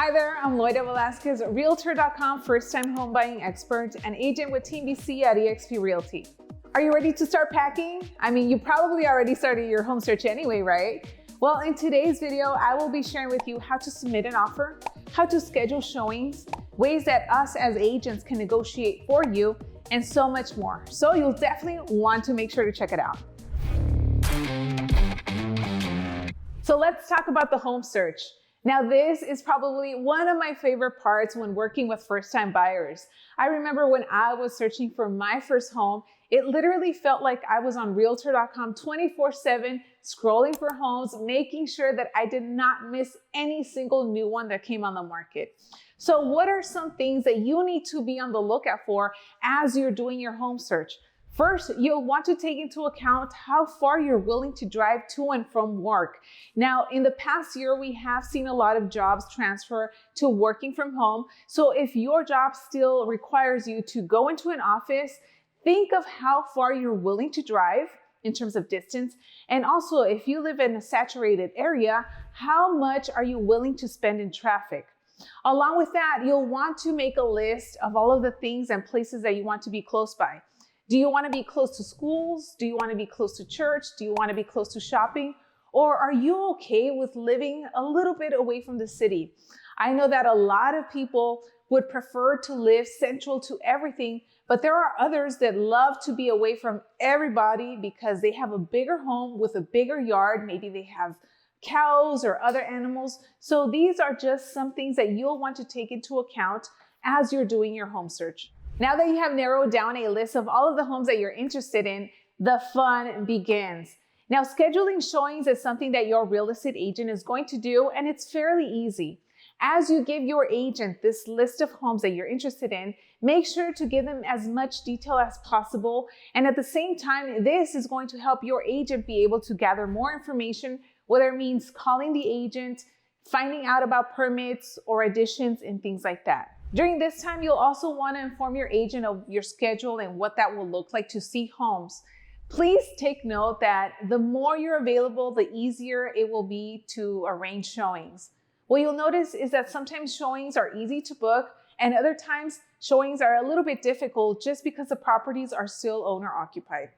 Hi there, I'm Loida Velasquez, Realtor.com first-time home buying expert and agent with Team BC at eXp Realty. Are you ready to start packing? I mean, you probably already started your home search anyway, right? Well, in today's video, I will be sharing with you how to submit an offer, how to schedule showings, ways that us as agents can negotiate for you, and so much more. So you'll definitely want to make sure to check it out. So let's talk about the home search. Now, this is probably one of my favorite parts when working with first-time buyers. I remember when I was searching for my first home, it literally felt like I was on Realtor.com 24/7, scrolling for homes, making sure that I did not miss any single new one that came on the market. So what are some things that you need to be on the lookout for as you're doing your home search? First, you'll want to take into account how far you're willing to drive to and from work. Now, in the past year, we have seen a lot of jobs transfer to working from home. So if your job still requires you to go into an office, think of how far you're willing to drive in terms of distance. And also, if you live in a saturated area, how much are you willing to spend in traffic? Along with that, you'll want to make a list of all of the things and places that you want to be close by. Do you want to be close to schools? Do you want to be close to church? Do you want to be close to shopping? Or are you okay with living a little bit away from the city? I know that a lot of people would prefer to live central to everything, but there are others that love to be away from everybody because they have a bigger home with a bigger yard. Maybe they have cows or other animals. So these are just some things that you'll want to take into account as you're doing your home search. Now that you have narrowed down a list of all of the homes that you're interested in, the fun begins. Now, scheduling showings is something that your real estate agent is going to do, and it's fairly easy. As you give your agent this list of homes that you're interested in, make sure to give them as much detail as possible. And at the same time, this is going to help your agent be able to gather more information, whether it means calling the agent, finding out about permits or additions and things like that. During this time, you'll also want to inform your agent of your schedule and what that will look like to see homes. Please take note that the more you're available, the easier it will be to arrange showings. What you'll notice is that sometimes showings are easy to book and other times showings are a little bit difficult just because the properties are still owner occupied.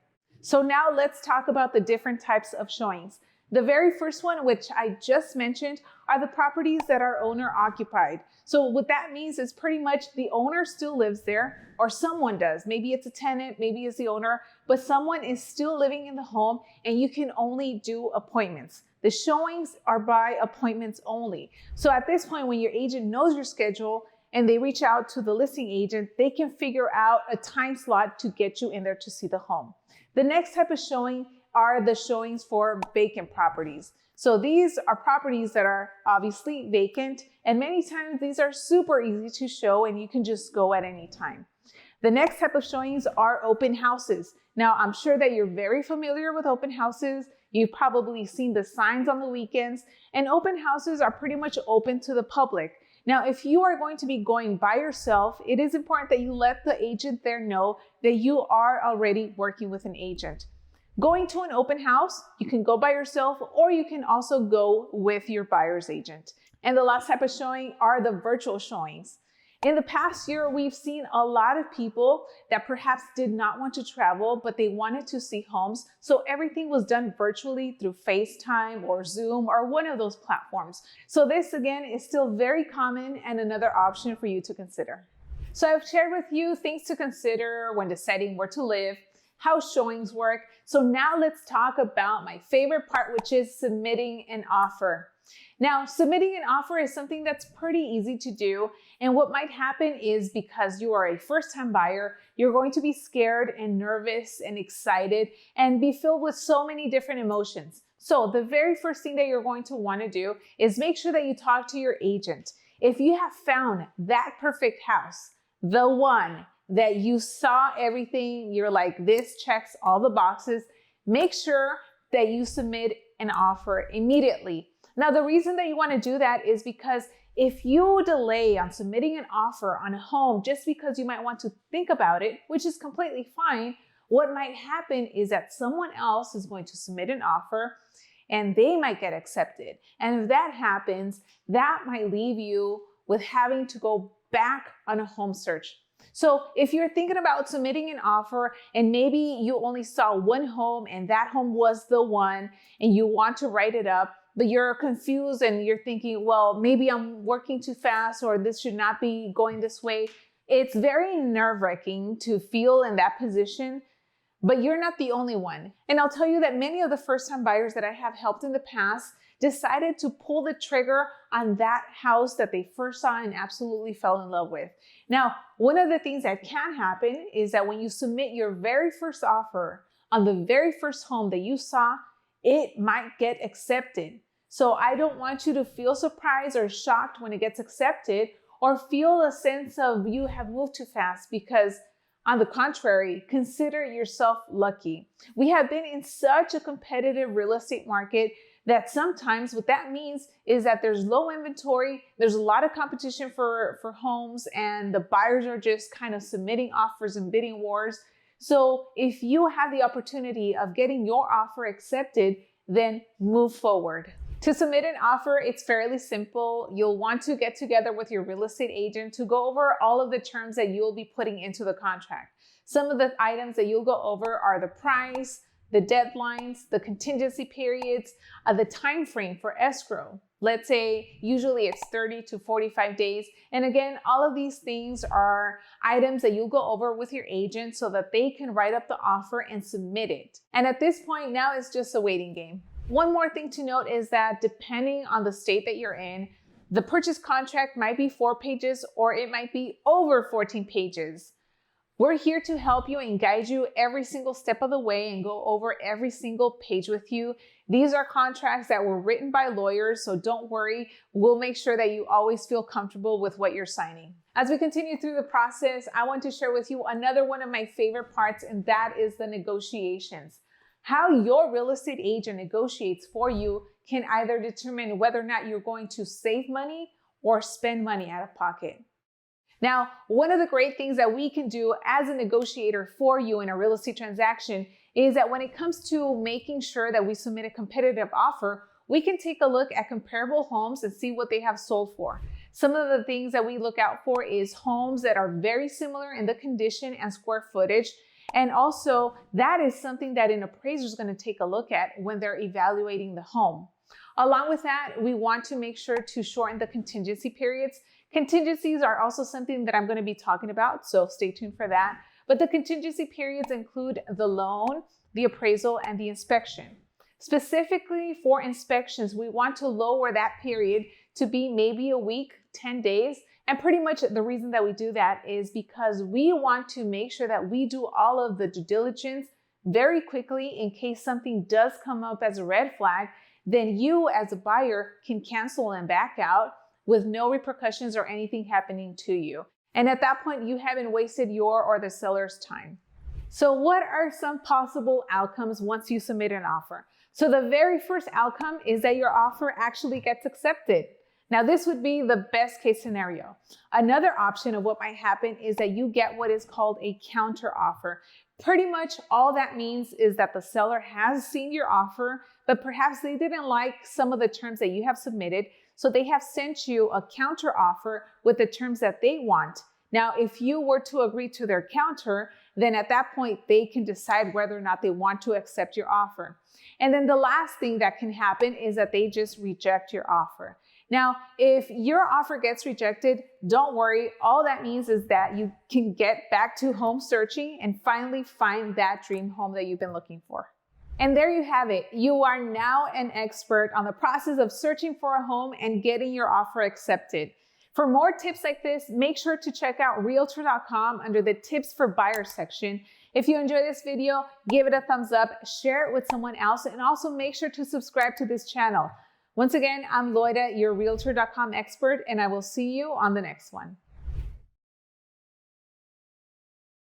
So now let's talk about the different types of showings. The very first one, which I just mentioned, are the properties that are owner occupied. So what that means is pretty much the owner still lives there or someone does. Maybe it's a tenant, maybe it's the owner, but someone is still living in the home and you can only do appointments. The showings are by appointments only. So at this point, when your agent knows your schedule and they reach out to the listing agent, they can figure out a time slot to get you in there to see the home. The next type of showing are the showings for vacant properties. So these are properties that are obviously vacant, and many times these are super easy to show and you can just go at any time. The next type of showings are open houses. Now, I'm sure that you're very familiar with open houses. You've probably seen the signs on the weekends, and open houses are pretty much open to the public. Now, if you are going to be going by yourself, it is important that you let the agent there know that you are already working with an agent. Going to an open house, you can go by yourself or you can also go with your buyer's agent. And the last type of showing are the virtual showings. In the past year, we've seen a lot of people that perhaps did not want to travel, but they wanted to see homes. So everything was done virtually through FaceTime or Zoom or one of those platforms. So this again is still very common and another option for you to consider. So I've shared with you things to consider when deciding where to live, how showings work. So now let's talk about my favorite part, which is submitting an offer. Now, submitting an offer is something that's pretty easy to do. And what might happen is because you are a first-time buyer, you're going to be scared and nervous and excited and be filled with so many different emotions. So the very first thing that you're going to want to do is make sure that you talk to your agent. If you have found that perfect house, the one that you saw everything, you're like, this checks all the boxes, make sure that you submit an offer immediately. Now, the reason that you want to do that is because if you delay on submitting an offer on a home just because you might want to think about it, which is completely fine, what might happen is that someone else is going to submit an offer and they might get accepted. And if that happens, that might leave you with having to go back on a home search. So if you're thinking about submitting an offer and maybe you only saw one home and that home was the one and you want to write it up, but you're confused and you're thinking, well, maybe I'm working too fast or this should not be going this way. It's very nerve-wracking to feel in that position, but you're not the only one. And I'll tell you that many of the first-time buyers that I have helped in the past decided to pull the trigger on that house that they first saw and absolutely fell in love with. Now, one of the things that can happen is that when you submit your very first offer on the very first home that you saw, it might get accepted. So I don't want you to feel surprised or shocked when it gets accepted or feel a sense of you have moved too fast, because on the contrary, consider yourself lucky. We have been in such a competitive real estate market that sometimes what that means is that there's low inventory, there's a lot of competition for homes, and the buyers are just kind of submitting offers and bidding wars. So if you have the opportunity of getting your offer accepted, then move forward. To submit an offer, it's fairly simple. You'll want to get together with your real estate agent to go over all of the terms that you'll be putting into the contract. Some of the items that you'll go over are the price, the deadlines, the contingency periods, the time frame for escrow. Let's say usually it's 30 to 45 days. And again, all of these things are items that you'll go over with your agent so that they can write up the offer and submit it. And at this point, now it's just a waiting game. One more thing to note is that depending on the state that you're in, the purchase contract might be 4 pages or it might be over 14 pages. We're here to help you and guide you every single step of the way and go over every single page with you. These are contracts that were written by lawyers, so don't worry. We'll make sure that you always feel comfortable with what you're signing. As we continue through the process, I want to share with you another one of my favorite parts, and that is the negotiations. How your real estate agent negotiates for you can either determine whether or not you're going to save money or spend money out of pocket. Now, one of the great things that we can do as a negotiator for you in a real estate transaction is that when it comes to making sure that we submit a competitive offer, we can take a look at comparable homes and see what they have sold for. Some of the things that we look out for is homes that are very similar in the condition and square footage. And also, that is something that an appraiser is going to take a look at when they're evaluating the home. Along with that, we want to make sure to shorten the contingency periods. Contingencies are also something that I'm going to be talking about, so stay tuned for that. But the contingency periods include the loan, the appraisal, and the inspection. Specifically for inspections, we want to lower that period to be maybe a week, 10 days. And pretty much the reason that we do that is because we want to make sure that we do all of the due diligence very quickly in case something does come up as a red flag. Then you as a buyer can cancel and back out with no repercussions or anything happening to you. And at that point, you haven't wasted your or the seller's time. So what are some possible outcomes once you submit an offer? So the very first outcome is that your offer actually gets accepted. Now, this would be the best case scenario. Another option of what might happen is that you get what is called a counter offer. Pretty much all that means is that the seller has seen your offer, but perhaps they didn't like some of the terms that you have submitted. So they have sent you a counter offer with the terms that they want. Now, if you were to agree to their counter, then at that point, they can decide whether or not they want to accept your offer. And then the last thing that can happen is that they just reject your offer. Now, if your offer gets rejected, don't worry. All that means is that you can get back to home searching and finally find that dream home that you've been looking for. And there you have it. You are now an expert on the process of searching for a home and getting your offer accepted. For more tips like this, make sure to check out Realtor.com under the Tips for Buyers section. If you enjoyed this video, give it a thumbs up, share it with someone else, and also make sure to subscribe to this channel. Once again, I'm Loida, your Realtor.com expert, and I will see you on the next one.